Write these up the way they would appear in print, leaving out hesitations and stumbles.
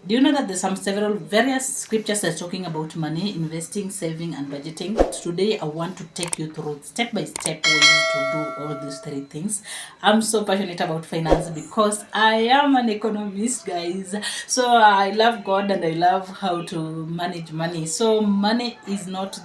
Do you know that there's some several various scriptures that's talking about money, investing, saving, and budgeting? Today, I want to take you through step by step ways to do all these three things. I'm so passionate about finance because I am an economist, guys. So I love God and I love how to manage money. So money is not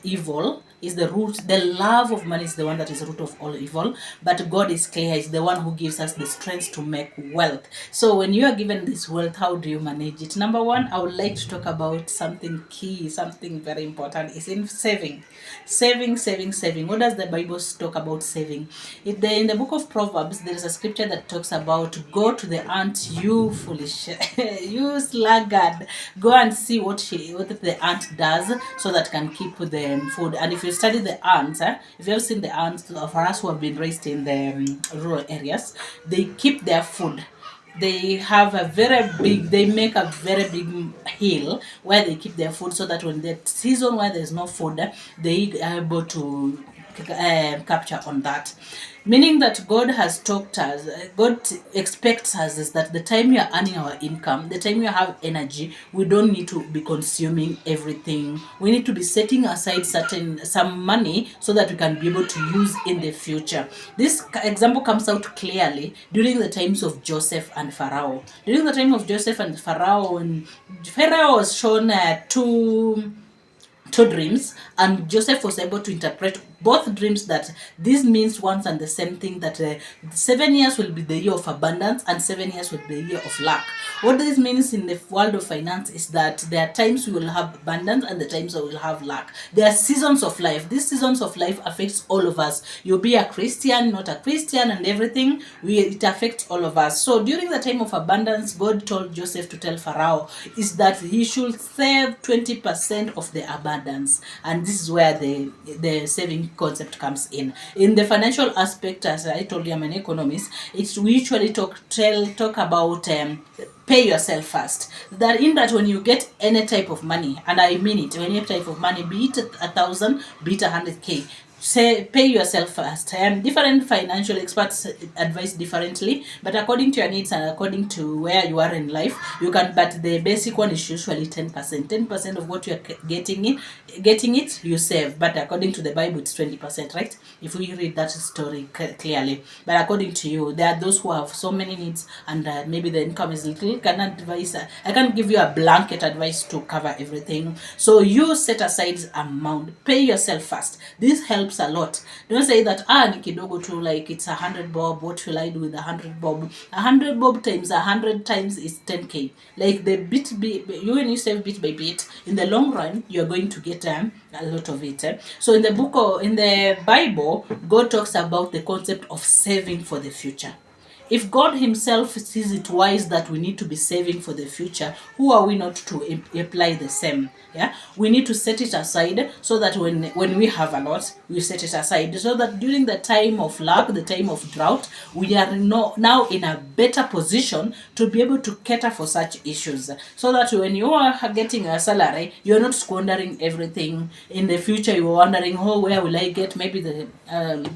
evil, is the root. The love of money is the one that is the root of all evil, but God is clear, is the one who gives us the strength to make wealth. So when you are given this wealth, how do you manage it? Number one, I would like to talk about something key, something very important, is in saving. What does the Bible talk about saving? In the book of Proverbs, there is a scripture that talks about, go to the ant, you foolish you sluggard, go and see what the ant does, so that can keep the food. And if you study the ants, if you have seen the ants, for us who have been raised in the rural areas, they keep their food. They have a very big, they make a very big hill where they keep their food, so that when the season where there's no food, they are able to capture on that. Meaning that God has talked us, God expects us is that the time we are earning our income, the time we have energy, we don't need to be consuming everything. We need to be setting aside some money so that we can be able to use in the future. This example comes out clearly during the times of Joseph and Pharaoh. During the time of Joseph and Pharaoh, when Pharaoh was shown two dreams, and Joseph was able to interpret both dreams, that this means once and the same thing, that 7 years will be the year of abundance and 7 years will be the year of lack. What this means in the world of finance is that there are times we will have abundance and the times we will have lack. There are seasons of life. These seasons of life affects all of us. You'll be a Christian, not a Christian, and everything, it affects all of us. So during the time of abundance, God told Joseph to tell Pharaoh is that he should save 20% of the abundance. And this is where the saving concept comes in. In the financial aspect, as I told you, I'm an economist, we usually talk about pay yourself first. That in that when you get any type of money, and I mean it, any type of money, be it 1,000, be it 100K, say pay yourself first. Different financial experts advise differently, but according to your needs and according to where you are in life, you can. But the basic one is usually 10%. 10% of what you are getting it, you save. But according to the Bible, it's 20%, right? If we read that story clearly. But according to you, there are those who have so many needs, and maybe the income is little. I can't give you a blanket advice to cover everything. So you set aside amount, pay yourself first. This helps a lot. Don't say that ni kidogo tu, like it's 100 bob. What will I do with 100 bob? 100 bob times 100 times is 10K. Like the you, when you save bit by bit, in the long run you're going to get a lot of it. So in the Bible, God talks about the concept of saving for the future. If God himself sees it wise that we need to be saving for the future, who are we not to apply the same? Yeah, we need to set it aside, so that when we have a lot, we set it aside, so that during the time of lack, the time of drought, we are now in a better position to be able to cater for such issues, so that when you are getting a salary, you're not squandering everything. In the future, you're wondering, oh, where will I get, maybe the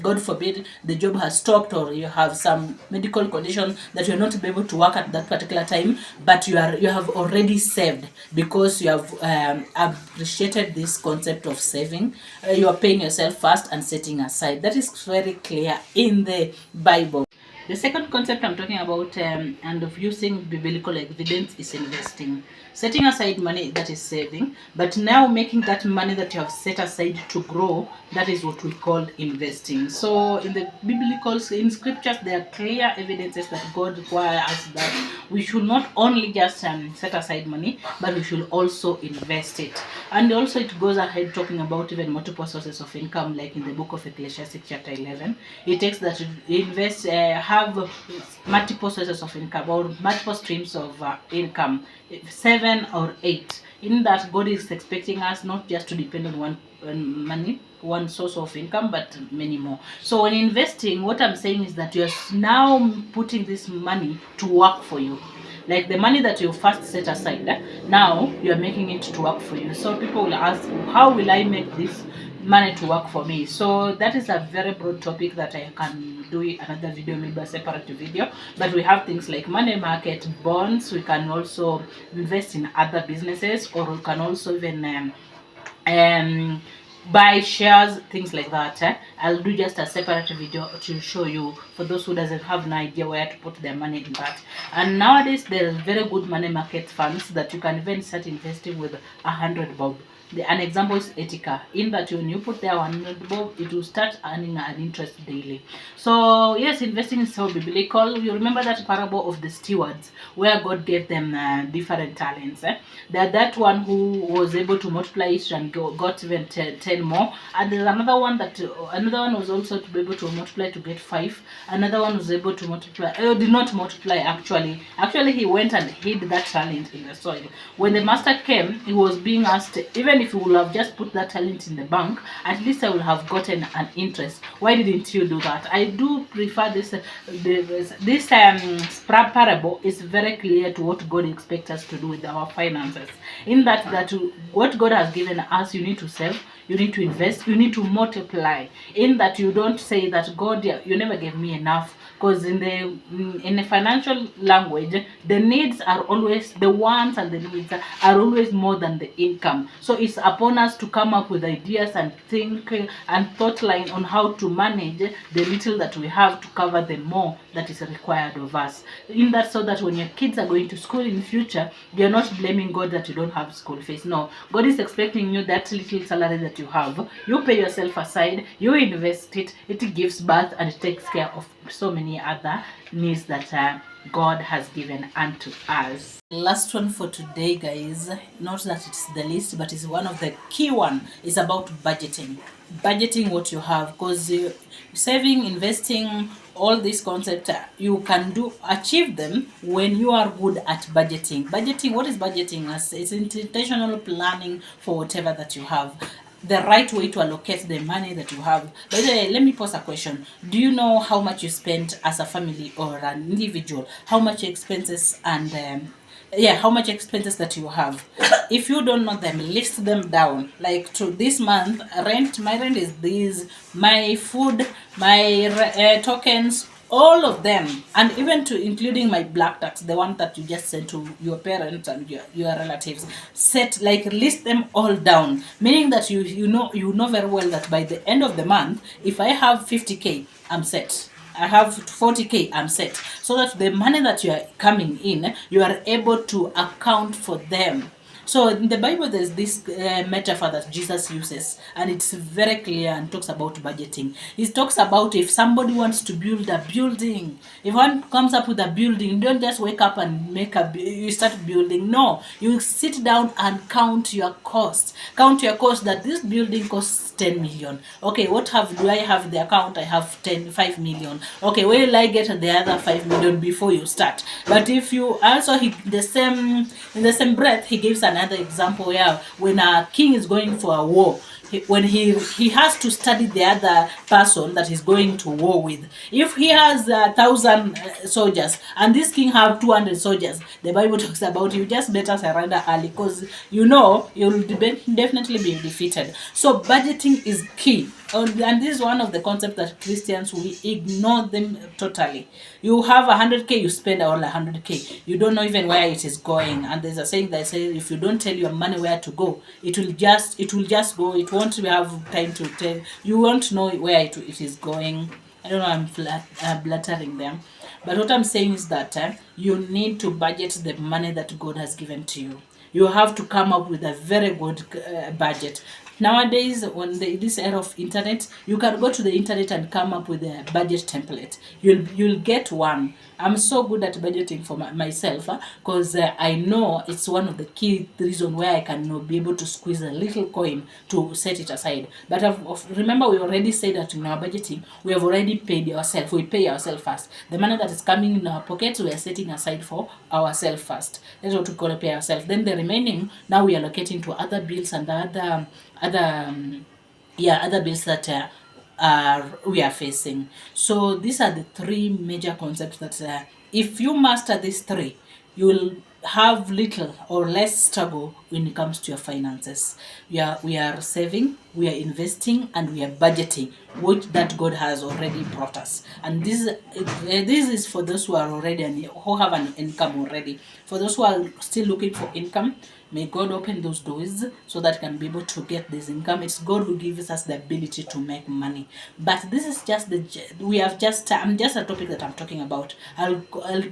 God forbid the job has stopped, or you have some medical condition that you're not able to work at that particular time, but you have already saved, because you have appreciated this concept of saving. You are paying yourself first and setting aside. That is very clear in the Bible. The second concept I'm talking about, and of using biblical evidence, is investing. Setting aside money, that is saving, but now making that money that you have set aside to grow, that is what we call investing. So in the in scriptures, there are clear evidences that God requires us that we should not only just set aside money, but we should also invest it. And also it goes ahead talking about even multiple sources of income, like in the book of Ecclesiastes chapter 11. It takes that invest, have multiple sources of income, or multiple streams of income, 7 or 8. In that, God is expecting us not just to depend on one source of income, but many more. So when investing, what I'm saying is that you're now putting this money to work for you. Like the money that you first set aside, now you're making it to work for you. So people will ask, how will I make this money to work for me. So that is a very broad topic that I can do another video, maybe a separate video. But we have things like money market, bonds. We can also invest in other businesses, or we can also even um buy shares, things like that. I'll do just a separate video to show you, for those who doesn't have an idea where to put their money in that. And nowadays there's very good money market funds that you can even start investing with 100 bob. An example is Etika, in that when you put there 100 bob, it will start earning an interest daily. So yes, investing is so biblical. You remember that parable of the stewards where God gave them different talents. That one who was able to multiply it and got even 10 more. And there's another one another one was also to be able to multiply to get 5. Another one was able to multiply, did not multiply actually. Actually, he went and hid that talent in the soil. When the master came, he was being asked, even if you would have just put that talent in the bank, at least I would have gotten an interest. Why didn't you do that? I do prefer this. This parable is very clear to what God expects us to do with our finances. In that what God has given us, you need to save, you need to invest, you need to multiply. In that you don't say that God, you never gave me enough, because in the financial language, the needs are always, the wants and the needs are always more than the income. So it's upon us to come up with ideas and think and thought line on how to manage the little that we have to cover the more that is required of us. In that, so that when your kids are going to school in the future, you're not blaming God that you don't have school fees. No, God is expecting you that little salary that you have, you pay yourself aside, you invest it, it gives birth and it takes care of so many other needs that God has given unto us. Last one for today, guys. Not that it's the least, but it's one of the key one. Is about budgeting. Budgeting what you have, because saving, investing, all these concepts you can achieve them when you are good at budgeting. Budgeting, what is budgeting? It's intentional planning for whatever that you have, the right way to allocate the money that you have. By the way, let me pose a question. Do you know how much you spend as a family or an individual? How much expenses and how much expenses that you have? If you don't know them, list them down. Like, to this month, my rent is this, my food, my tokens, all of them, and even to including my black tax, the one that you just sent to your parents and your relatives. Set, like, list them all down, meaning that you know very well that by the end of the month, if I have 50k, I'm set. I have 40k, I'm set. So that the money that you are coming in, you are able to account for them. So in the Bible, there's this metaphor that Jesus uses, and it's very clear and talks about budgeting. He talks about if somebody wants to build a building, if one comes up with a building, you don't just wake up and you start building. No, you sit down and count your costs. Count your cost, that this building costs 10 million. Okay, do I have in the account? I have 5 million. Okay, where will I get the other 5 million before you start? But if you also, in the same breath, he gives another example where when a king is going for a war, when he has to study the other person that he's going to war with. If he has 1,000 soldiers and this king have 200 soldiers, the Bible talks about you just better surrender early, because you'll definitely be defeated. So budgeting is key. And this is one of the concepts that Christians, we ignore them totally. You have 100k, you spend all 100k. You don't know even where it is going. And there's a saying that says, if you don't tell your money where to go, it will just go. It won't have time to tell. You won't know where it is going. I don't know, I'm blattering them. But what I'm saying is that you need to budget the money that God has given to you. You have to come up with a very good budget. Nowadays, on this era of internet, you can go to the internet and come up with a budget template. You'll get one. I'm so good at budgeting for myself, because I know it's one of the key reasons where I can be able to squeeze a little coin to set it aside. But remember, we already said that in our budgeting, we have already paid ourselves. We pay ourselves first. The money that is coming in our pockets, we are setting aside for ourselves first. That's what we call pay ourselves. Then the remaining, now we are allocating to other bills and other bills that we are facing. So these are the three major concepts that if you master these three, you will have little or less struggle when it comes to your finances. We are saving, we are investing, and we are budgeting, which that God has already brought us. And this is for those who are already who have an income already. For those who are still looking for income, may God open those doors so that can be able to get this income. It's God who gives us the ability to make money. But this is just we have just just a topic that I'm talking about. I'll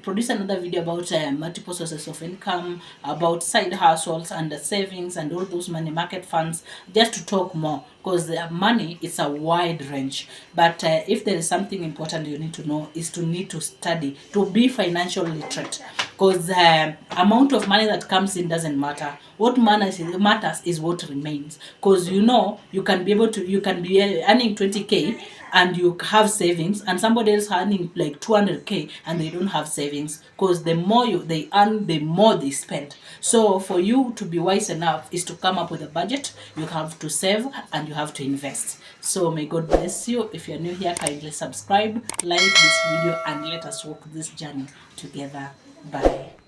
produce another video about multiple sources of income, about side hustles and the savings and all those money market funds, just to talk more, because the money is a wide range. But if there is something important you need to know, is to need to study to be financially literate, because amount of money that comes in doesn't matter. What matters is what remains, because you can be able to, you can be earning 20k and you have savings, and somebody else earning like 200k and they don't have savings, because the more they earn, the more they spend. So for you to be wise enough is to come up with a budget. You have to save and you have to invest. So may God bless you. If you're new here, kindly subscribe, like this video, and let us walk this journey together. Bye.